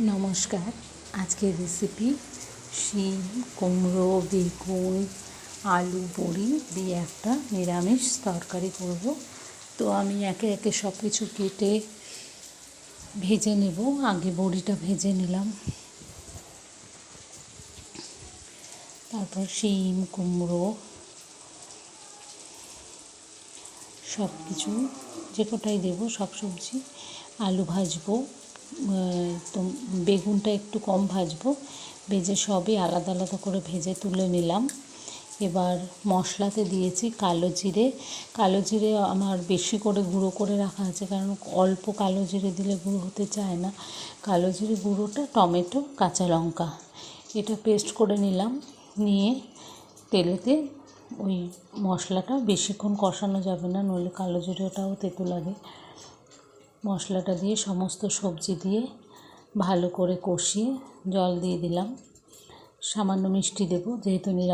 নমস্কার। আজকের রেসিপি শিম, কুমড়ো, বেগুন, আলু, বড়ি দিয়ে একটা নিরামিষ তরকারি করব। তো আমি একে একে সব কিছু কেটে ভেজে নেব। আগে বড়িটা ভেজে নিলাম, তারপর শিম, কুমড়ো সব কিছু যে কটাই দেবো সব সবজি, আলু ভাজবো, তো বেগুনটা একটু কম ভাজবো, ভেজে সবই আলাদা আলাদা করে ভেজে তুলে নিলাম। এবার মশলাতে দিয়েছি কালো জিরে আমার বেশি করে গুঁড়ো করে রাখা আছে, কারণ অল্প কালো জিরে দিলে গুঁড়ো হতে চায় না। কালো জিরে গুঁড়োটা, টমেটো, কাঁচা লঙ্কা এটা পেস্ট করে নিলাম। নিয়ে তেলেতে ওই মশলাটা বেশিক্ষণ কষানো যাবে না, নইলে কালো জিরেটাও তেতো লাগে। মশলাটা দিয়ে সমস্ত সবজি দিয়ে ভালো করে কষিয়ে জল দিয়ে দিলাম। সামান্য মিষ্টি দেবো, যেহেতু নিরামিষ।